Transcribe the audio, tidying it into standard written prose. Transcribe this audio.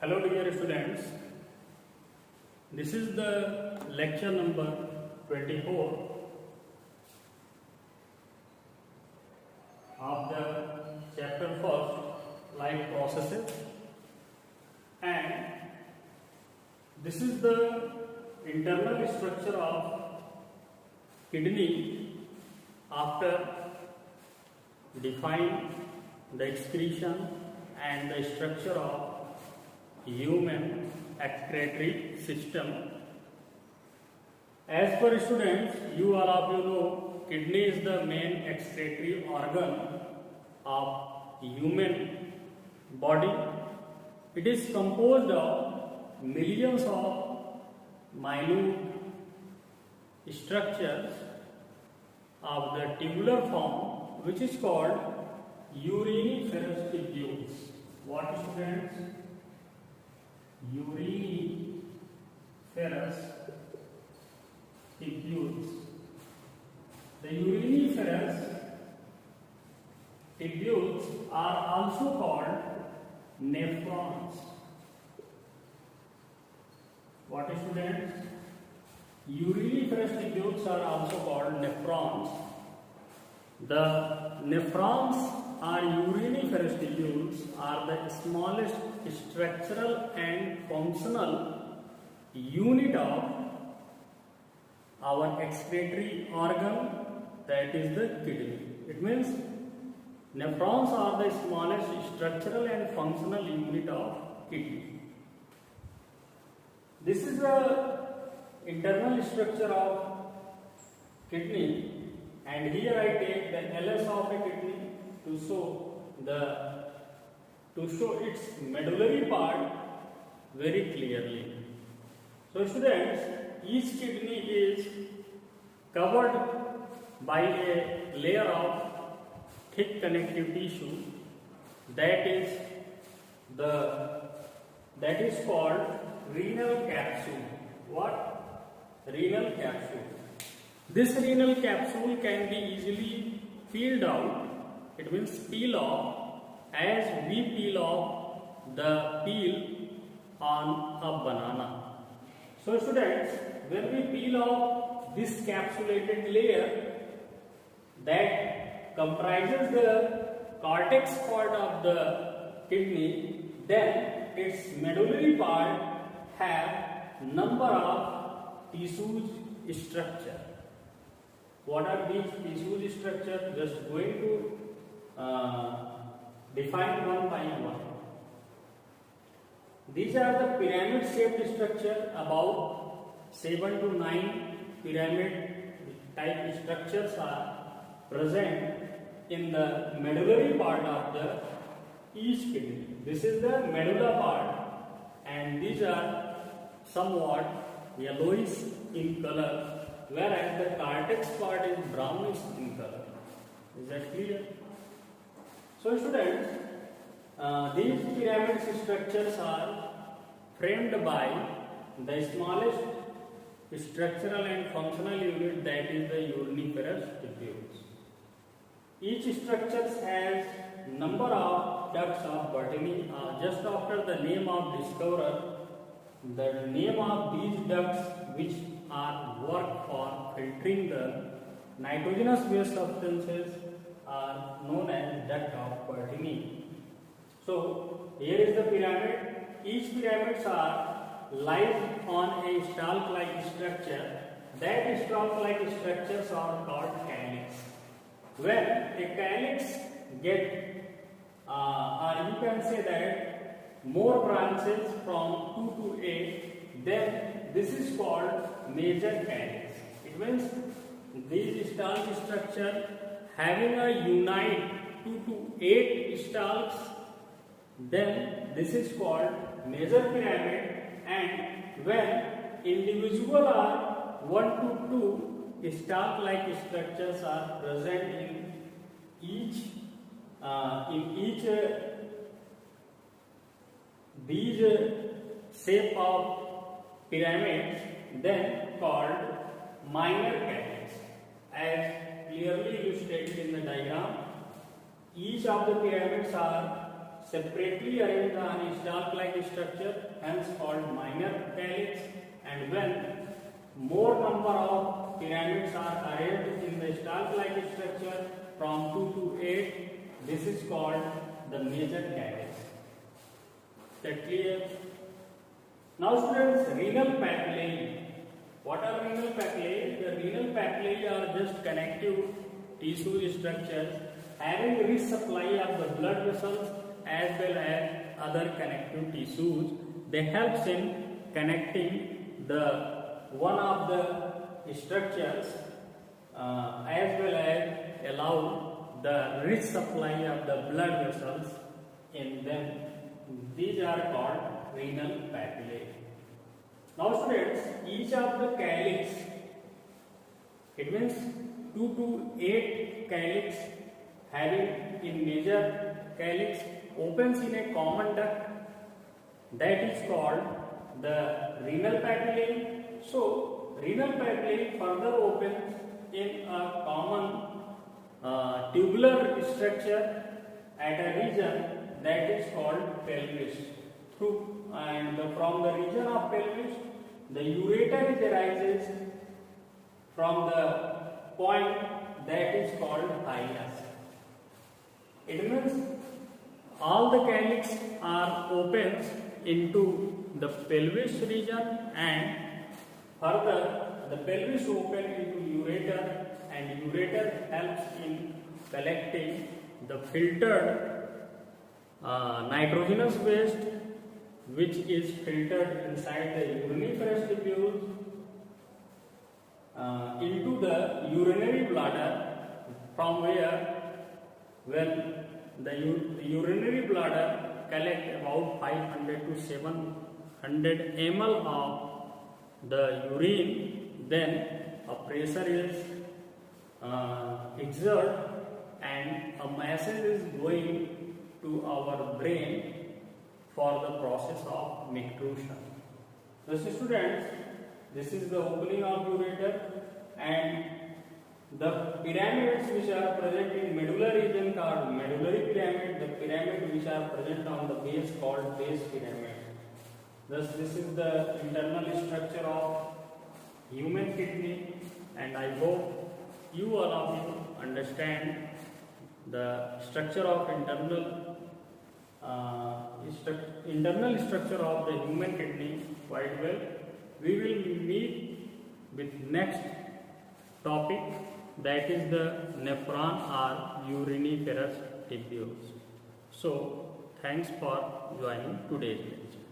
Hello dear students, this is the lecture number 24 of the chapter first, life processes, and this is the internal structure of kidney after define the excretion and the structure of human excretory system. As per students, you all of you know, kidney is the main excretory organ of human body. It is composed of millions of minute structures of the tubular form, which is called uriniferous tubules. What students? Uriniferous tubules. The uriniferous tubules are also called nephrons. What students? Uriniferous tubules are also called nephrons. The nephrons or uriniferous tubules are the smallest structural and functional unit of our excretory organ, that is the kidney. It means nephrons are the smallest structural and functional unit of kidney. This is the internal structure of kidney, and here I take the LS of a kidney to show its medullary part very clearly. So students, each kidney is covered by a layer of thick connective tissue that is called renal capsule. What? Renal capsule. This renal capsule can be easily peeled out. It means peel off, as we peel off the peel on a banana. So students, when we peel off this capsulated layer that comprises the cortex part of the kidney, then its medullary part have number of tissues structure. What are these tissue structures? Just going to define one by one. These are the pyramid shaped structure. About 7 to 9 pyramid type structures are present in the medullary part of the each kidney. This is the medulla part, and these are somewhat yellowish in color, whereas the cortex part is brownish in color. Is that clear? So students, these pyramid structures are framed by the smallest structural and functional unit, that is the uriniferous tubules. Each structure has number of ducts of Bertini. Just after the name of discoverer, the name of these ducts which are work for filtering the nitrogenous waste substances are known as duct of Bertini. So here is the pyramid. Each pyramids are lies on a stalk-like structure. That stalk-like structures are called calyx. When a calyx get or you can say that more branches from 2 to 8, then this is called major calyx. It means these stalk structure having a unite 2 to 8 stalks, then this is called major pyramid. And when individual are 1 to 2 stalk-like structures are present in each these shape of pyramids, then called minor calyx. As clearly illustrated in the diagram, each of the pyramids are separately arranged on a stalk-like structure, hence called minor calyx. And when more number of pyramids are arranged in the stalk-like structure from 2 to 8, this is called the major calyx. Is that clear? Now students, renal papillae. What are renal papillae? The renal papillae are just connective tissue structures having rich supply of the blood vessels as well as other connective tissues. They help in connecting the one of the structures as well as allow the rich supply of the blood vessels in them. These are called renal papillae. Now students, each of the calyx, it means 2 to 8 calyx having in major calyx opens in a common duct, that is called the renal papillae. So renal papillae further opens in a common tubular structure at a region that is called pelvis. And from the region of pelvis, the ureter arises from the point that is called hilus. It means all the calyx are opens into the pelvis region, and further the pelvis open into ureter, and ureter helps in collecting the filtered nitrogenous waste which is filtered inside the uriniferous tubules into the urinary bladder, from where when the urinary bladder collect about 500 to 700 ml of the urine, then a pressure is exerted and a message is going to our brain for the process of micturition. So students, this is the opening of ureter, and the pyramids which are present in medullary region called medullary pyramid, the pyramid which are present on the base called base pyramid. Thus this is the internal structure of human kidney, and I hope you all of you understand the structure of internal structure of the human kidney quite well. We will meet with next topic, that is the nephron or uriniferous tubules. So thanks for joining today's lecture.